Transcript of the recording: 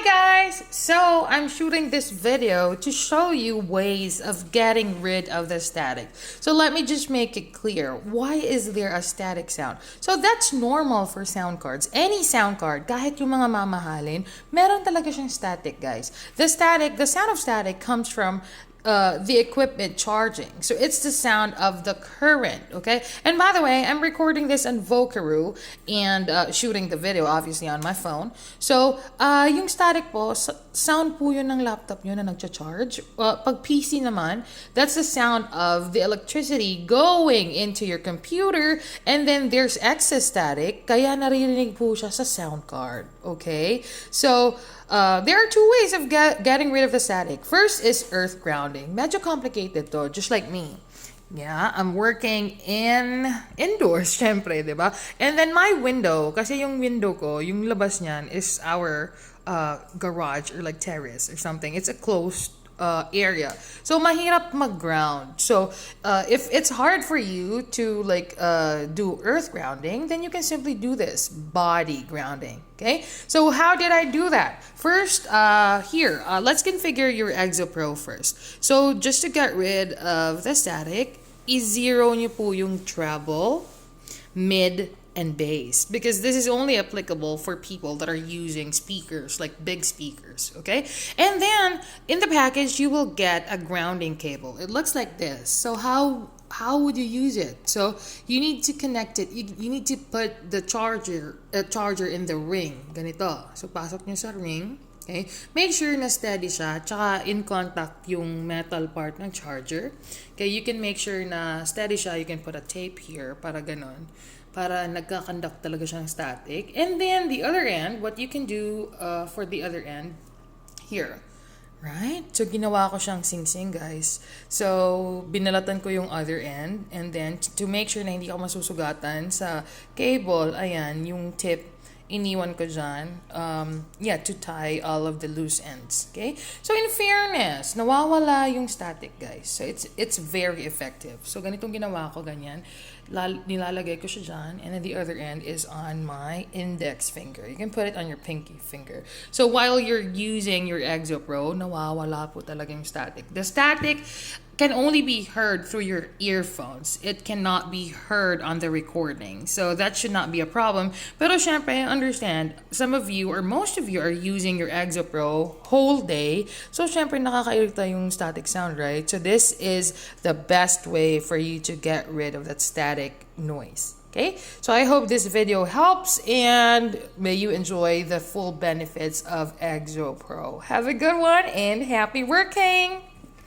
Hi guys! So I'm shooting this video to show you ways of getting rid of the static. So let me just make it clear. Why is there a static sound? So that's normal for sound cards. Any sound card, kahit yung mga mamahalin, meron talaga siyang static, guys. The sound of static comes from the equipment charging. So it's the sound of the current, okay? And by the way, I'm recording this on Vocaroo and shooting the video obviously on my phone. So, yung static po, sound po yun ng laptop nyo na nagcha-charge. Pag PC naman, that's the sound of the electricity going into your computer, and then there's excess static, kaya naririnig po siya sa sound card, okay? So, there are two ways of getting rid of the static. First is earth grounding. Medyo complicated to, just like me. Yeah, I'm working indoors, syempre, di ba? And then my window, kasi yung window ko, yung labas niyan is our garage or like terrace or something. It's a closed area. So mahirap mag-ground. So if it's hard for you to do earth grounding, then you can simply do this, body grounding. Okay? So how did I do that? First, let's configure your ExoPro first. So just to get rid of the static, i-zero nyo po yung treble, mid, and bass, because this is only applicable for people that are using speakers, like big speakers, okay? And then in the package you will get a grounding cable. It looks like this. So how would you use it? So you need to connect it. You need to put the charger in the ring. Ganito. So pasok nyo sa ring. Okay? Make sure na steady siya, tsaka in contact yung metal part ng charger. Okay, you can make sure na steady siya. You can put a tape here para ganon, para nagka-conduct talaga siyang static. And then the other end, what you can do for the other end, here. Right? So ginawa ko siyang sing-sing, guys. So binalatan ko yung other end, and then to make sure na hindi ako masusugatan sa cable, ayan, yung tip, iniwan ko dyan, to tie all of the loose ends. Okay? So in fairness, nawawala yung static, guys. So it's very effective. So ganitong ginawa ko, ganyan. Nilalagay ko siya dyan, and then the other end is on my index finger. You can put it on your pinky finger. So while you're using your ExoPro, nawawala po talaga yung static. The static can only be heard through your earphones. It cannot be heard on the recording. So that should not be a problem. Pero syempre, I understand, some of you or most of you are using your ExoPro whole day. So syempre, nakakairita yung static sound, right? So this is the best way for you to get rid of that static noise. Okay, so I hope this video helps, and may you enjoy the full benefits of ExoPro. Have a good one and happy working!